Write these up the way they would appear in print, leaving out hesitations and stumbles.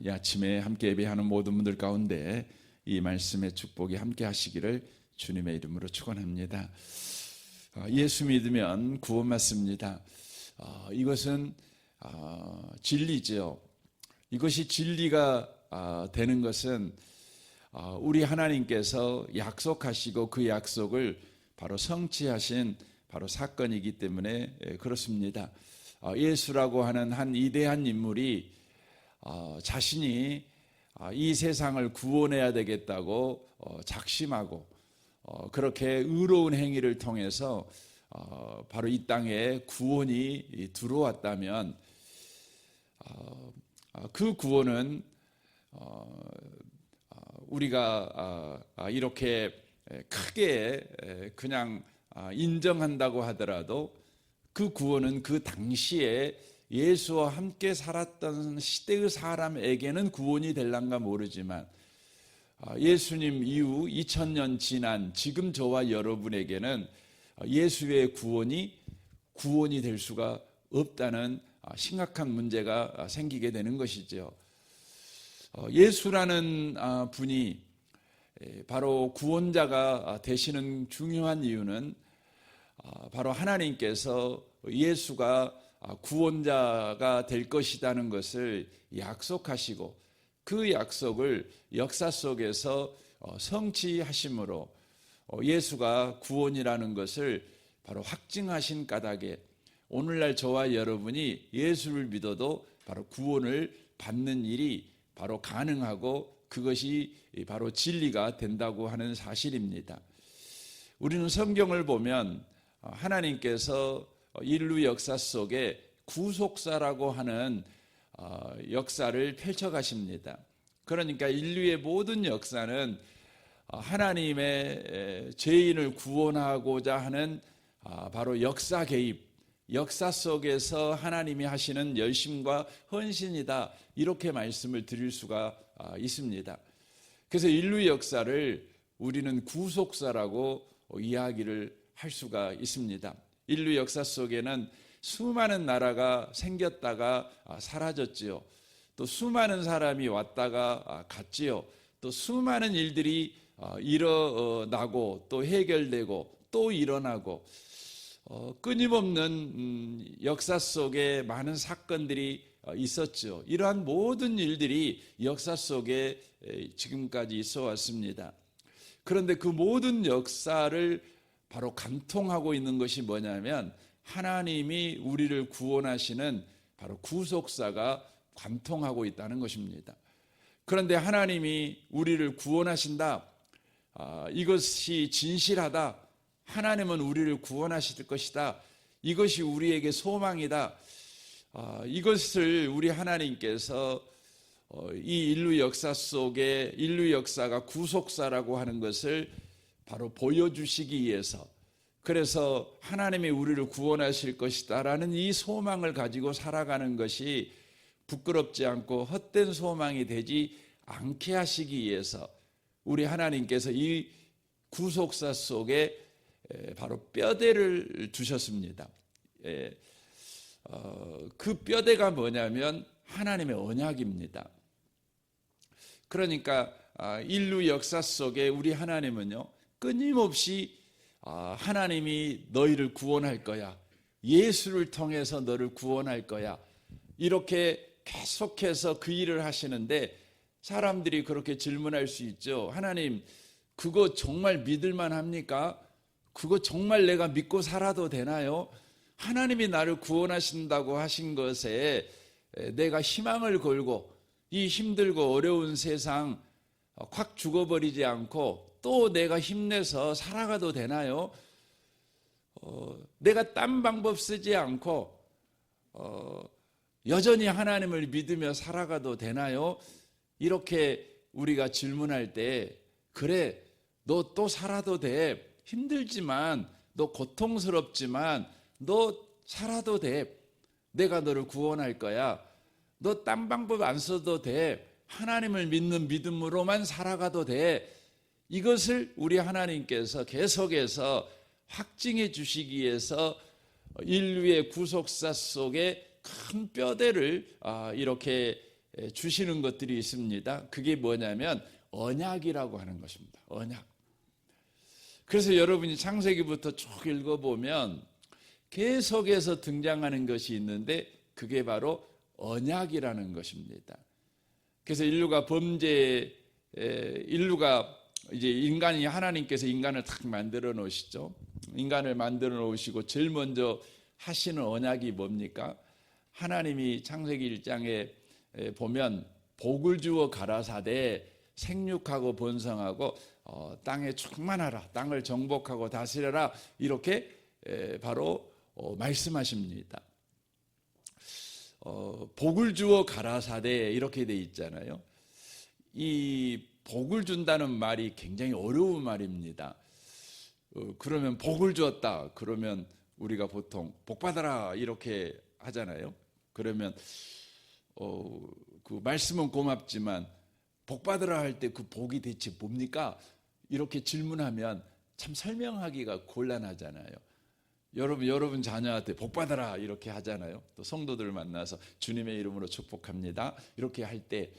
이 아침에 함께 예배하는 모든 분들 가운데 이 말씀의 축복이 함께 하시기를 주님의 이름으로 축원합니다. 예수 믿으면 구원받습니다. 이것은 진리죠. 이것이 진리가 되는 것은 우리 하나님께서 약속하시고 그 약속을 바로 성취하신 바로 사건이기 때문에 그렇습니다. 예수라고 하는 한 위대한 인물이 자신이 이 세상을 구원해야 되겠다고 작심하고 그렇게 의로운 행위를 통해서 바로 이 땅에 구원이 들어왔다면 그 구원은 우리가 이렇게 크게 그냥 인정한다고 하더라도 그 구원은 그 당시에 예수와 함께 살았던 시대의 사람에게는 구원이 될란가 모르지만 예수님 이후 2000년 지난 지금 저와 여러분에게는 예수의 구원이 될 수가 없다는 심각한 문제가 생기게 되는 것이죠. 예수라는 분이 바로 구원자가 되시는 중요한 이유는 바로 하나님께서 예수가 구원자가 될 것이라는 것을 약속하시고 그 약속을 역사 속에서 성취하심으로 예수가 구원이라는 것을 바로 확증하신 까닭에 오늘날 저와 여러분이 예수를 믿어도 바로 구원을 받는 일이 바로 가능하고 그것이 바로 진리가 된다고 하는 사실입니다. 우리는 성경을 보면 하나님께서 인류 역사 속에 구속사라고 하는 역사를 펼쳐가십니다. 그러니까 인류의 모든 역사는 하나님의 죄인을 구원하고자 하는 바로 역사 개입, 역사 속에서 하나님이 하시는 열심과 헌신이다, 이렇게 말씀을 드릴 수가 있습니다. 그래서 인류 역사를 우리는 구속사라고 이야기를 할 수가 있습니다. 인류 역사 속에는 수많은 나라가 생겼다가 사라졌지요. 또 수많은 사람이 왔다가 갔지요. 또 수많은 일들이 일어나고 또 해결되고 또 일어나고 끊임없는 역사 속에 많은 사건들이 있었죠. 이러한 모든 일들이 역사 속에 지금까지 있어 왔습니다. 그런데 그 모든 역사를 바로 관통하고 있는 것이 뭐냐면 하나님이 우리를 구원하시는 바로 구속사가 관통하고 있다는 것입니다. 그런데 하나님이 우리를 구원하신다, 이것이 진실하다, 하나님은 우리를 구원하실 것이다, 이것이 우리에게 소망이다, 이것을 우리 하나님께서 이 인류 역사 속에 인류 역사가 구속사라고 하는 것을 바로 보여주시기 위해서, 그래서 하나님이 우리를 구원하실 것이다 라는 이 소망을 가지고 살아가는 것이 부끄럽지 않고 헛된 소망이 되지 않게 하시기 위해서 우리 하나님께서 이 구속사 속에 바로 뼈대를 두셨습니다. 그 뼈대가 뭐냐면 하나님의 언약입니다. 그러니까 인류 역사 속에 우리 하나님은요, 끊임없이 하나님이 너희를 구원할 거야, 예수를 통해서 너를 구원할 거야, 이렇게 계속해서 그 일을 하시는데 사람들이 그렇게 질문할 수 있죠. 하나님, 그거 정말 믿을만 합니까? 그거 정말 내가 믿고 살아도 되나요? 하나님이 나를 구원하신다고 하신 것에 내가 희망을 걸고 이 힘들고 어려운 세상 확 죽어버리지 않고 또 내가 힘내서 살아가도 되나요? 내가 딴 방법 쓰지 않고 여전히 하나님을 믿으며 살아가도 되나요? 이렇게 우리가 질문할 때, 그래, 너 또 살아도 돼, 힘들지만 너 고통스럽지만 너 살아도 돼, 내가 너를 구원할 거야, 너 딴 방법 안 써도 돼, 하나님을 믿는 믿음으로만 살아가도 돼, 이것을 우리 하나님께서 계속해서 확증해 주시기 위해서 인류의 구속사 속에 큰 뼈대를 이렇게 주시는 것들이 있습니다. 그게 뭐냐면 언약이라고 하는 것입니다. 언약. 그래서 여러분이 창세기부터 쭉 읽어보면 계속해서 등장하는 것이 있는데 그게 바로 언약이라는 것입니다. 그래서 인류가 이제 인간이 하나님께서 인간을 딱 만들어 놓으시죠. 인간을 만들어 놓으시고 제일 먼저 하시는 언약이 뭡니까? 하나님이 창세기 1장에 보면 복을 주어 가라사대 생육하고 번성하고 땅에 충만하라, 땅을 정복하고 다스려라, 이렇게 바로 말씀하십니다. 복을 주어 가라사대 이렇게 돼 있잖아요. 이 복을 준다는 말이 굉장히 어려운 말입니다. 그러면 복을 주었다 그러면 우리가 보통 복 받아라 이렇게 하잖아요. 그러면 그 말씀은 고맙지만 복 받으라 할 때 그 복이 대체 뭡니까? 이렇게 질문하면 참 설명하기가 곤란하잖아요. 여러분 자녀한테 복 받아라 이렇게 하잖아요. 또 성도들 만나서 주님의 이름으로 축복합니다 이렇게 할 때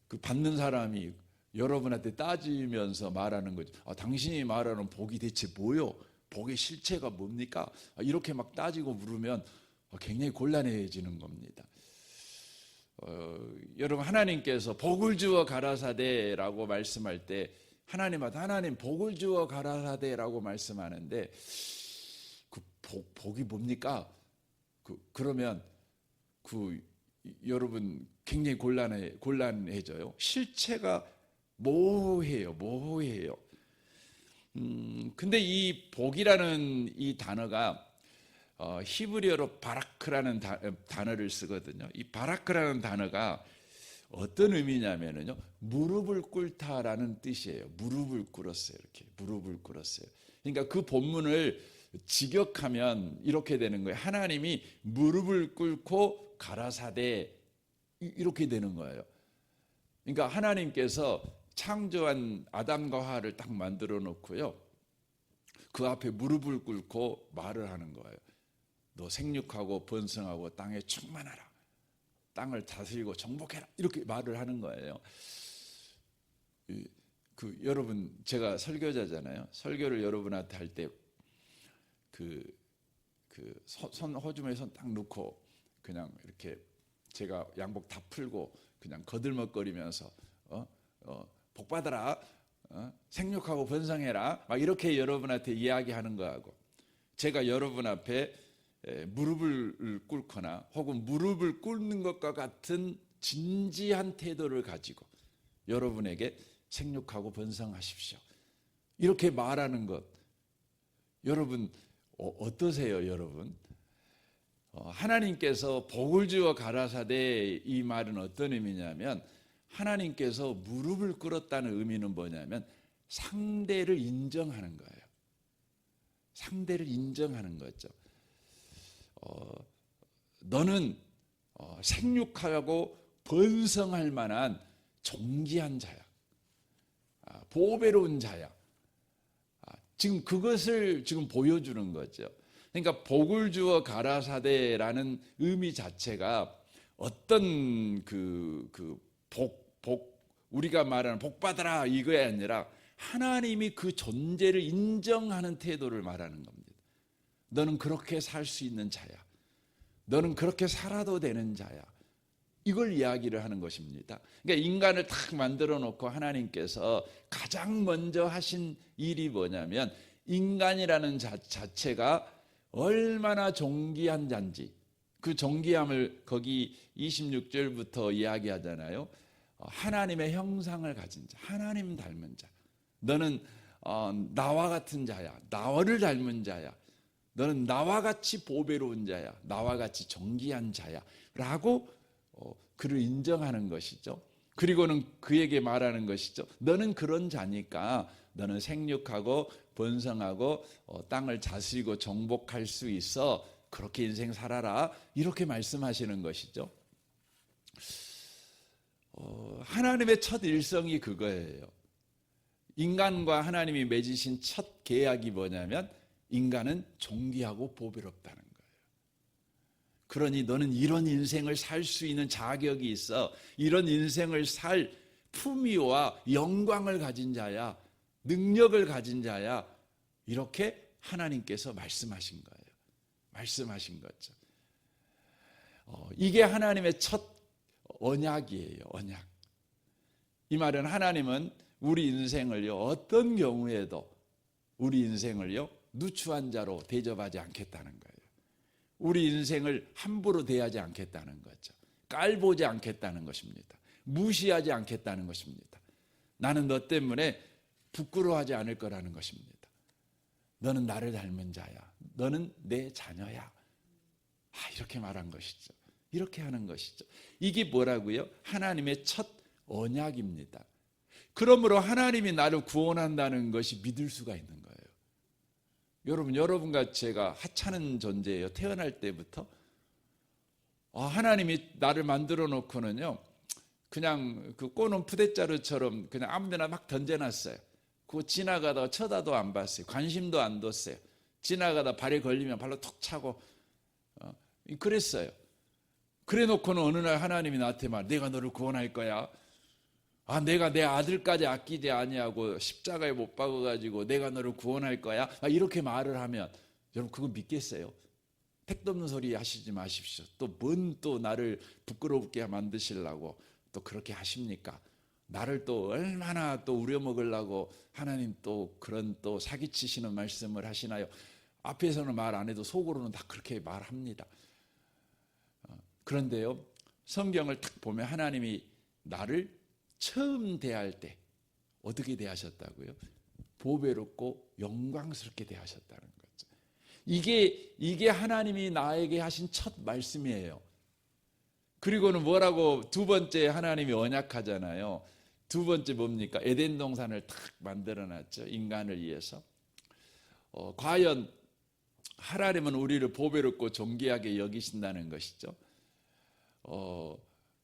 그 받는 사람이 여러분한테 따지면서 말하는 거죠. 당신이 말하는 복이 대체 뭐요? 복의 실체가 뭡니까? 이렇게 막 따지고 물으면 굉장히 곤란해지는 겁니다. 여러분, 하나님께서 복을 주어 가라사대라고 말씀할 때 하나님한테 하나님 복을 주어 가라사대라고 말씀하는데 그 복이 뭡니까? 그러면 여러분 굉장히 곤란해져요. 실체가 모호해요. 근데 이 복이라는 이 단어가 히브리어로 바라크라는 단어를 쓰거든요. 이 바라크라는 단어가 어떤 의미냐면요, 무릎을 꿇다라는 뜻이에요. 무릎을 꿇었어요. 이렇게 무릎을 꿇었어요. 그러니까 그 본문을 직역하면 이렇게 되는 거예요. 하나님이 무릎을 꿇고 가라사대 이렇게 되는 거예요. 그러니까 하나님께서 창조한 아담과 하와를 딱 만들어 놓고요, 그 앞에 무릎을 꿇고 말을 하는 거예요. 너 생육하고 번성하고 땅에 충만하라, 땅을 다스리고 정복해라, 이렇게 말을 하는 거예요. 여러분, 제가 설교자잖아요. 설교를 여러분한테 할 때 호주머니에 손 딱 넣고 그냥 이렇게 제가 양복 다 풀고 그냥 거들먹거리면서 복 받아라, 생육하고 번성해라, 막 이렇게 여러분한테 이야기하는 거하고, 제가 여러분 앞에 무릎을 꿇거나 혹은 무릎을 꿇는 것과 같은 진지한 태도를 가지고 여러분에게 생육하고 번성하십시오, 이렇게 말하는 것, 여러분 어떠세요? 여러분, 하나님께서 복을 주어 가라사대, 이 말은 어떤 의미냐면 하나님께서 무릎을 꿇었다는 의미는 뭐냐면 상대를 인정하는 거예요. 상대를 인정하는 거죠. 너는 생육하고 번성할 만한 존귀한 자야, 보배로운 자야. 지금 그것을 지금 보여주는 거죠. 그러니까 복을 주어 가라사대라는 의미 자체가 어떤 우리가 말하는 복 받아라 이거야 아니라 하나님이 그 존재를 인정하는 태도를 말하는 겁니다. 너는 그렇게 살 수 있는 자야, 너는 그렇게 살아도 되는 자야, 이걸 이야기를 하는 것입니다. 그러니까 인간을 딱 만들어 놓고 하나님께서 가장 먼저 하신 일이 뭐냐면 인간이라는 자체가 얼마나 존귀한 자인지, 그 존귀함을 거기 26절부터 이야기하잖아요. 하나님의 형상을 가진 자, 하나님 닮은 자, 너는 나와 같은 자야, 나를 닮은 자야, 너는 나와 같이 보배로운 자야, 나와 같이 존귀한 자야 라고 그를 인정하는 것이죠. 그리고는 그에게 말하는 것이죠. 너는 그런 자니까 너는 생육하고 번성하고 땅을 다스리고 정복할 수 있어, 그렇게 인생 살아라, 이렇게 말씀하시는 것이죠. 하나님의 첫 일성이 그거예요. 인간과 하나님이 맺으신 첫 계약이 뭐냐면 인간은 존귀하고 보배롭다는 거예요. 그러니 너는 이런 인생을 살 수 있는 자격이 있어. 이런 인생을 살 품위와 영광을 가진 자야. 능력을 가진 자야. 이렇게 하나님께서 말씀하신 거예요. 말씀하신 거죠. 이게 하나님의 첫 언약이에요. 언약. 이 말은 하나님은 우리 인생을요, 어떤 경우에도 우리 인생을요, 누추한 자로 대접하지 않겠다는 거예요. 우리 인생을 함부로 대하지 않겠다는 거죠. 깔보지 않겠다는 것입니다. 무시하지 않겠다는 것입니다. 나는 너 때문에 부끄러워하지 않을 거라는 것입니다. 너는 나를 닮은 자야. 너는 내 자녀야. 이렇게 말한 것이죠. 이렇게 하는 것이죠. 이게 뭐라고요? 하나님의 첫 언약입니다. 그러므로 하나님이 나를 구원한다는 것이 믿을 수가 있는 거예요. 여러분과 제가 하찮은 존재예요. 태어날 때부터. 하나님이 나를 만들어 놓고는요, 그냥 그 꼬는 푸대자루처럼 그냥 아무데나 막 던져놨어요. 그거 지나가다가 쳐다도 안 봤어요. 관심도 안 뒀어요. 지나가다 발에 걸리면 발로 톡 차고 그랬어요. 그래 놓고는 어느 날 하나님이 나한테 내가 너를 구원할 거야. 내가 내 아들까지 아끼지 아니하고 십자가에 못 박아가지고 내가 너를 구원할 거야. 이렇게 말을 하면 여러분 그거 믿겠어요? 택도 없는 소리 하시지 마십시오. 또 뭔 또 나를 부끄럽게 만드시려고 또 그렇게 하십니까? 나를 또 얼마나 또 우려먹으려고 하나님 또 그런 또 사기치시는 말씀을 하시나요? 앞에서는 말 안 해도 속으로는 다 그렇게 말합니다. 그런데요, 성경을 딱 보면 하나님이 나를 처음 대할 때 어떻게 대하셨다고요? 보배롭고 영광스럽게 대하셨다는 거죠. 이게 하나님이 나에게 하신 첫 말씀이에요. 그리고는 뭐라고 두 번째 하나님이 언약하잖아요. 두 번째 뭡니까? 에덴 동산을 탁 만들어놨죠. 인간을 위해서. 과연 하나님은 우리를 보배롭고 존귀하게 여기신다는 것이죠.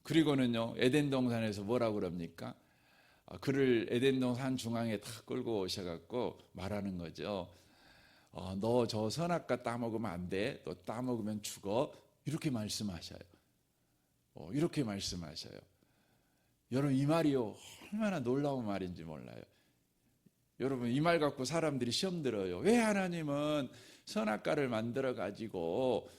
그리고는요, 에덴 동산에서 뭐라고 그럽니까? 그를 에덴 동산 중앙에 탁 끌고 오셔갖고 말하는 거죠. 너 저 선악과 따먹으면 안 돼. 너 따먹으면 죽어. 이렇게 말씀하셔요. 이렇게 말씀하셔요. 여러분 이 말이요, 얼마나 놀라운 말인지 몰라요. 여러분 이 말 갖고 사람들이 시험 들어요. 왜 하나님은 선악과를 만들어 가지고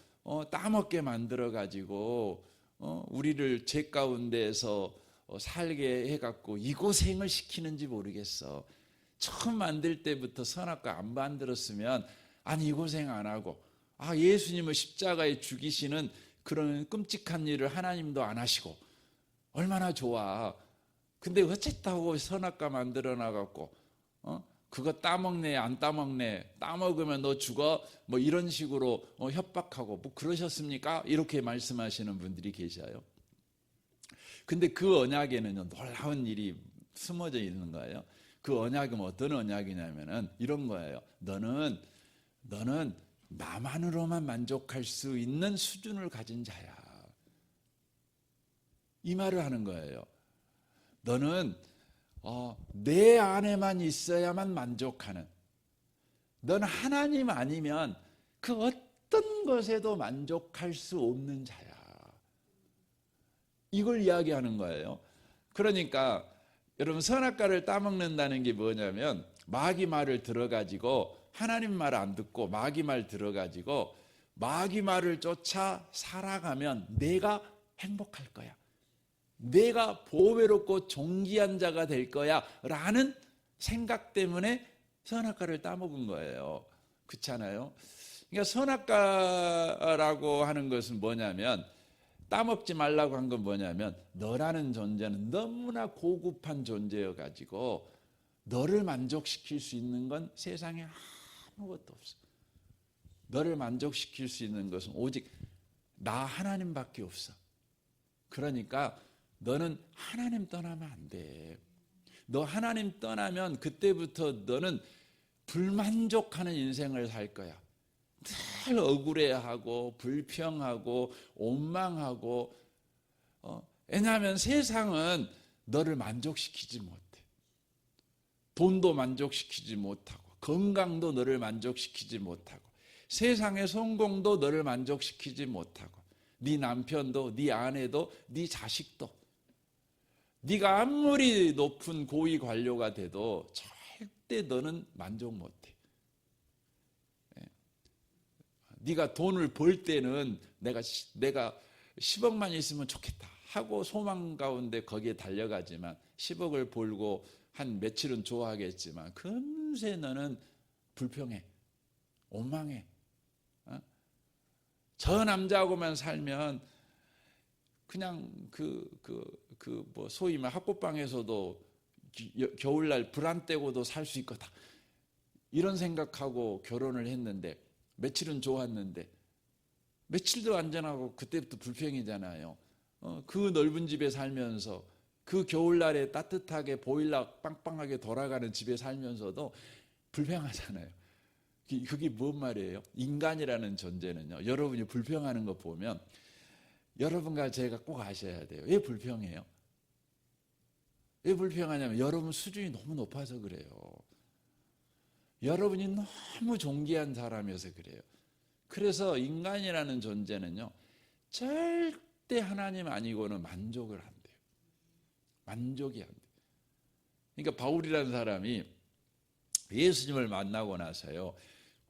따먹게 만들어 가지고 우리를 죄 가운데에서 살게 해갖고 이 고생을 시키는지 모르겠어. 처음 만들 때부터 선악과 안 만들었으면 이 고생 안 하고 예수님을 십자가에 죽이시는 그런 끔찍한 일을 하나님도 안 하시고 얼마나 좋아. 근데 어쨌다고 선악과 만들어 놔갖고 그거 따먹네 안 따먹네, 따먹으면 너 죽어, 뭐 이런 식으로 협박하고 뭐 그러셨습니까? 이렇게 말씀하시는 분들이 계셔요. 근데 그 언약에는 놀라운 일이 숨어져 있는 거예요. 그 언약은 어떤 언약이냐면은 이런 거예요. 너는 나만으로만 만족할 수 있는 수준을 가진 자야. 이 말을 하는 거예요. 너는 내 안에만 있어야만 만족하는, 넌 하나님 아니면 그 어떤 것에도 만족할 수 없는 자야. 이걸 이야기하는 거예요. 그러니까 여러분 선악과를 따먹는다는 게 뭐냐면 마귀 말을 들어가지고 하나님 말 안 듣고 마귀 말 들어가지고 마귀 말을 쫓아 살아가면 내가 행복할 거야. 내가 보배롭고 존귀한 자가 될 거야 라는 생각 때문에 선악과를 따먹은 거예요. 그렇잖아요. 그러니까 선악과라고 하는 것은 뭐냐면, 따먹지 말라고 한 건 뭐냐면, 너라는 존재는 너무나 고급한 존재여 가지고 너를 만족시킬 수 있는 건 세상에 아무것도 없어. 너를 만족시킬 수 있는 것은 오직 나 하나님밖에 없어. 그러니까 너는 하나님 떠나면 안 돼. 너 하나님 떠나면 그때부터 너는 불만족하는 인생을 살 거야. 늘 억울해하고 불평하고 원망하고. 왜냐하면 세상은 너를 만족시키지 못해. 돈도 만족시키지 못하고 건강도 너를 만족시키지 못하고 세상의 성공도 너를 만족시키지 못하고 네 남편도, 네 아내도, 네 자식도. 네가 아무리 높은 고위 관료가 돼도 절대 너는 만족 못해. 네가 돈을 벌 때는 내가 10억만 있으면 좋겠다 하고 소망 가운데 거기에 달려가지만 10억을 벌고 한 며칠은 좋아하겠지만 금세 너는 불평해, 원망해. 저 남자하고만 살면 그냥 뭐 소위 말 학고방에서도 겨울날 불 안 떼고도 살 수 있거다. 이런 생각하고 결혼을 했는데 며칠은 좋았는데 며칠도 안 지나고 그때부터 불평이잖아요. 그 넓은 집에 살면서 그 겨울날에 따뜻하게 보일러 빵빵하게 돌아가는 집에 살면서도 불평하잖아요. 그게 뭔 말이에요? 인간이라는 존재는요. 여러분이 불평하는 거 보면 여러분과 제가 꼭 아셔야 돼요. 왜 불평해요? 왜 불평하냐면 여러분 수준이 너무 높아서 그래요. 여러분이 너무 존귀한 사람이어서 그래요. 그래서 인간이라는 존재는요. 절대 하나님 아니고는 만족을 안 돼요. 만족이 안 돼요. 그러니까 바울이라는 사람이 예수님을 만나고 나서요.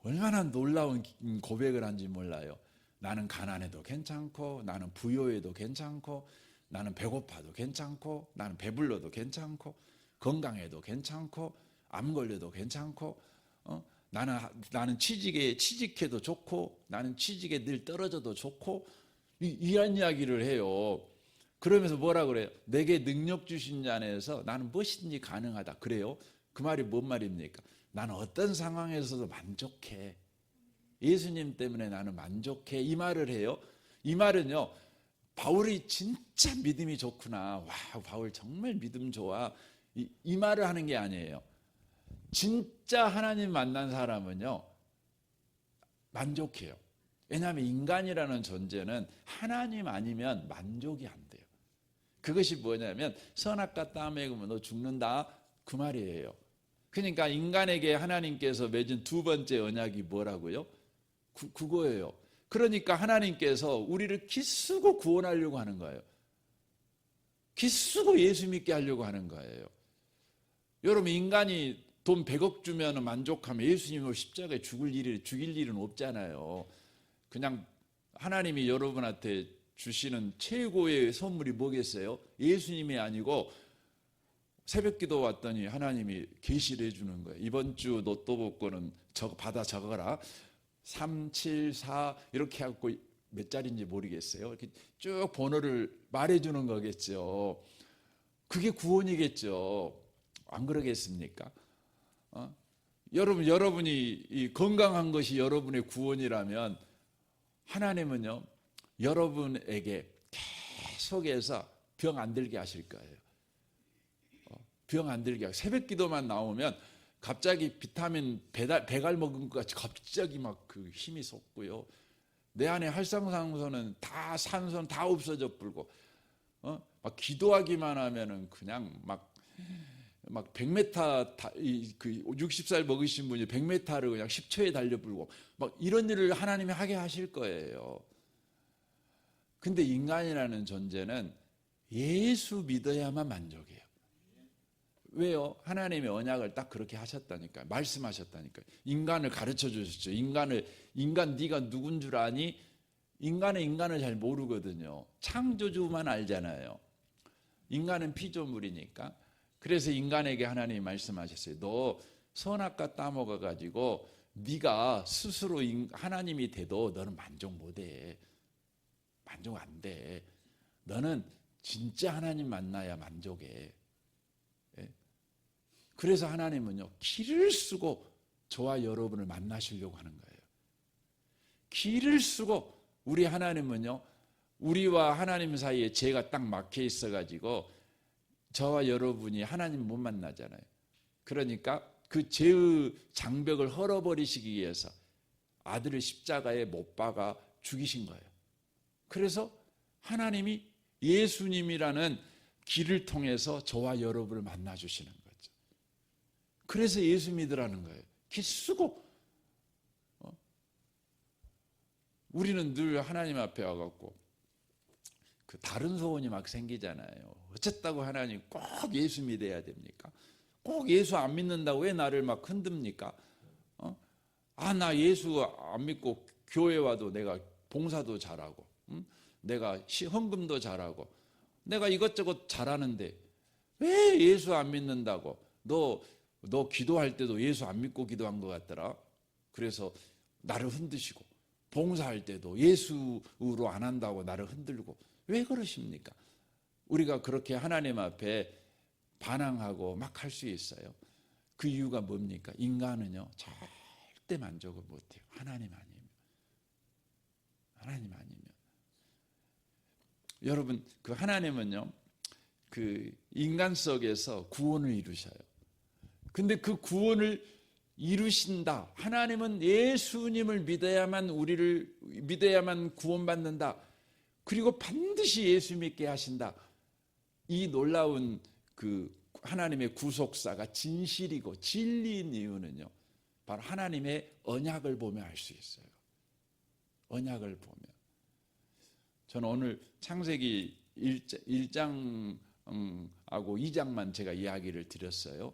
얼마나 놀라운 고백을 한지 몰라요. 나는 가난해도 괜찮고, 나는 부요해도 괜찮고, 나는 배고파도 괜찮고, 나는 배불러도 괜찮고, 건강해도 괜찮고, 암 걸려도 괜찮고, 나는 취직해도 좋고, 나는 취직에 늘 떨어져도 좋고, 이런 이야기를 해요. 그러면서 뭐라 그래요? 내게 능력 주신 자 안에서 나는 무엇이든지 가능하다. 그래요? 그 말이 뭔 말입니까? 나는 어떤 상황에서도 만족해. 예수님 때문에 나는 만족해. 이 말을 해요. 이 말은요. 바울이 진짜 믿음이 좋구나. 와, 바울 정말 믿음 좋아. 이 말을 하는 게 아니에요. 진짜 하나님 만난 사람은요. 만족해요. 왜냐하면 인간이라는 존재는 하나님 아니면 만족이 안 돼요. 그것이 뭐냐면 선악과 땀에 그면 너 죽는다 그 말이에요. 그러니까 인간에게 하나님께서 맺은 두 번째 언약이 뭐라고요? 그거예요. 그러니까 하나님께서 우리를 기쓰고 구원하려고 하는 거예요. 기쓰고 예수 믿게 하려고 하는 거예요. 여러분 인간이 돈 100억 주면 만족하면 예수님을 십자가에 죽일 일은 없잖아요. 그냥 하나님이 여러분한테 주시는 최고의 선물이 뭐겠어요? 예수님이 아니고 새벽기도 왔더니 하나님이 계시를 해주는 거예요. 이번 주 로또 복권은 받아 적어라. 3, 7, 4 이렇게 하고 몇 자리인지 모르겠어요. 이렇게 쭉 번호를 말해주는 거겠죠. 그게 구원이겠죠. 안 그러겠습니까? 여러분이 건강한 것이 여러분의 구원이라면 하나님은요 여러분에게 계속해서 병 안 들게 하실 거예요. 병 안 들게 하고 새벽 기도만 나오면 갑자기 비타민 배갈 먹은 것 같이 갑자기 막 그 힘이 솟고요. 내 안에 활성산소는 다 산소는 다 없어져 불고 막 기도하기만 하면은 그냥 막 100m 그 60살 먹으신 분이 100m를 그냥 10초에 달려 불고 막 이런 일을 하나님이 하게 하실 거예요. 근데 인간이라는 존재는 예수 믿어야만 만족해요. 왜요? 하나님의 언약을 딱 그렇게 하셨다니까요. 말씀하셨다니까요. 인간을 가르쳐 주셨죠. 인간 네가 누군 줄 아니? 인간을 잘 모르거든요. 창조주만 알잖아요. 인간은 피조물이니까. 그래서 인간에게 하나님이 말씀하셨어요. 너 선악과 따먹어 가지고 네가 스스로 하나님이 돼도 너는 만족 못해. 만족 안 돼. 너는 진짜 하나님 만나야 만족해. 그래서 하나님은요 길을 쓰고 저와 여러분을 만나시려고 하는 거예요. 길을 쓰고 우리 하나님은요 우리와 하나님 사이에 죄가 딱 막혀 있어가지고 저와 여러분이 하나님 못 만나잖아요. 그러니까 그 죄의 장벽을 헐어버리시기 위해서 아들을 십자가에 못 박아 죽이신 거예요. 그래서 하나님이 예수님이라는 길을 통해서 저와 여러분을 만나주시는 거예요. 그래서 예수 믿으라는 거예요. 기 쓰고 우리는 늘 하나님 앞에 와갖고 그 다른 소원이 막 생기잖아요. 어쨌다고 하나님 꼭 예수 믿어야 됩니까? 꼭 예수 안 믿는다고 왜 나를 막 흔듭니까? 나 예수 안 믿고 교회 와도 내가 봉사도 잘하고, 내가 헌금도 잘하고, 내가 이것저것 잘하는데 왜 예수 안 믿는다고? 너 기도할 때도 예수 안 믿고 기도한 것 같더라. 그래서 나를 흔드시고, 봉사할 때도 예수로 안 한다고 나를 흔들고, 왜 그러십니까? 우리가 그렇게 하나님 앞에 반항하고 막 할 수 있어요. 그 이유가 뭡니까? 인간은요, 절대 만족을 못해요. 하나님 아니면. 여러분, 그 하나님은요, 그 인간 속에서 구원을 이루셔요. 근데 그 구원을 이루신다. 하나님은 예수님을 믿어야만 구원받는다. 그리고 반드시 예수 믿게 하신다. 이 놀라운 그 하나님의 구속사가 진실이고 진리인 이유는요, 바로 하나님의 언약을 보면 알 수 있어요. 언약을 보면. 저는 오늘 창세기 1장하고 2장만 제가 이야기를 드렸어요.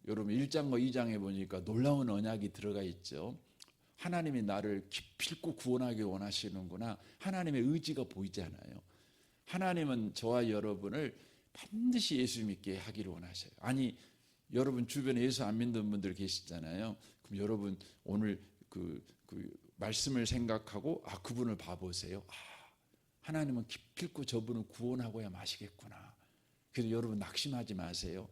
여러분 1장과 2장에 보니까 놀라운 언약이 들어가 있죠. 하나님이 나를 기필코 구원하기 원하시는구나. 하나님의 의지가 보이잖아요. 하나님은 저와 여러분을 반드시 예수 믿게 하기를 원하셔요. 아니, 여러분 주변에 예수 안 믿는 분들 계시잖아요. 그럼 여러분 오늘 그 말씀을 생각하고 그분을 봐보세요. 하나님은 기필코 저분을 구원하고야 마시겠구나. 그래서 여러분 낙심하지 마세요.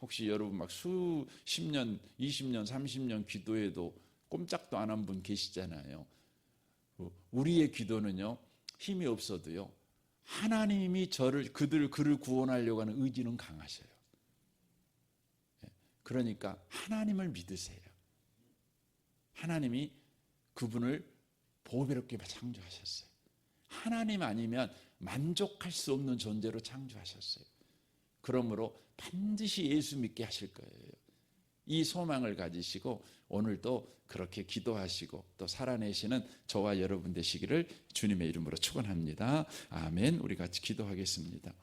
혹시 여러분 막 수십 년, 20년, 30년 기도해도 꼼짝도 안 한 분 계시잖아요. 우리의 기도는요, 힘이 없어도요, 하나님이 그를 구원하려고 하는 의지는 강하셔요. 그러니까 하나님을 믿으세요. 하나님이 그분을 보배롭게 창조하셨어요. 하나님 아니면 만족할 수 없는 존재로 창조하셨어요. 그러므로 반드시 예수 믿게 하실 거예요. 이 소망을 가지시고 오늘도 그렇게 기도하시고 또 살아내시는 저와 여러분 되시기를 주님의 이름으로 축원합니다. 아멘. 우리 같이 기도하겠습니다.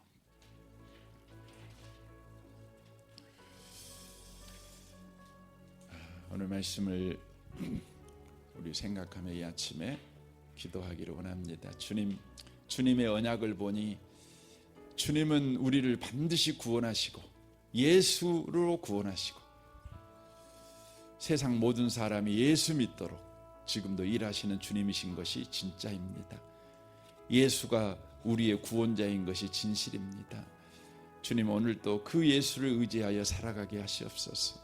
오늘 말씀을 우리 생각하며 이 아침에 기도하기를 원합니다. 주님의 언약을 보니 주님은 우리를 반드시 구원하시고 예수로 구원하시고 세상 모든 사람이 예수 믿도록 지금도 일하시는 주님이신 것이 진짜입니다. 예수가 우리의 구원자인 것이 진실입니다. 주님, 오늘도 그 예수를 의지하여 살아가게 하시옵소서.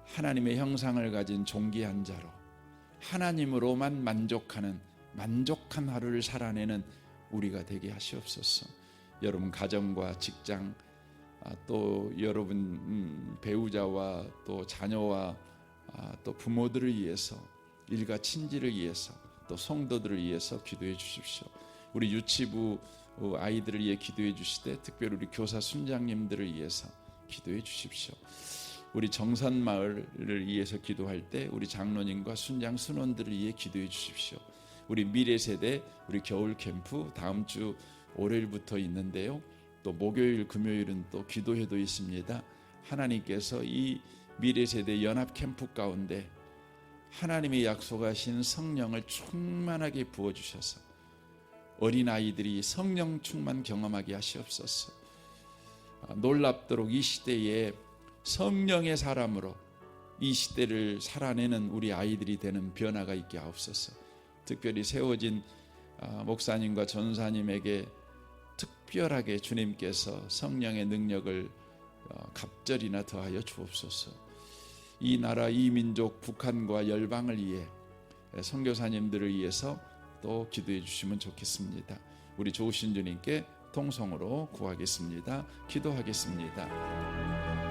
하나님의 형상을 가진 존귀한 자로 하나님으로만 만족하는 만족한 하루를 살아내는 우리가 되게 하시옵소서. 여러분 가정과 직장, 또 여러분 배우자와 또 자녀와 또 부모들을 위해서, 일가 친지를 위해서, 또 성도들을 위해서 기도해 주십시오. 우리 유치부 아이들을 위해 기도해 주시되 특별히 우리 교사 순장님들을 위해서 기도해 주십시오. 우리 정선마을을 위해서 기도할 때 우리 장로님과 순장 순원들을 위해 기도해 주십시오. 우리 미래 세대 우리 겨울 캠프 다음 주 월요일부터 있는데요. 또 목요일 금요일은 또 기도회도 있습니다. 하나님께서 이 미래 세대 연합 캠프 가운데 하나님의 약속하신 성령을 충만하게 부어 주셔서 어린아이들이 성령 충만 경험하게 하시옵소서. 놀랍도록 이 시대에 성령의 사람으로 이 시대를 살아내는 우리 아이들이 되는 변화가 있게 하옵소서. 특별히 세워진 목사님과 전사님에게 특별하게 주님께서 성령의 능력을 갑절이나 더하여 주옵소서. 이 나라 이 민족 북한과 열방을 위해 선교사님들을 위해서 또 기도해 주시면 좋겠습니다. 우리 좋으신 주님께 통성으로 구하겠습니다. 기도하겠습니다.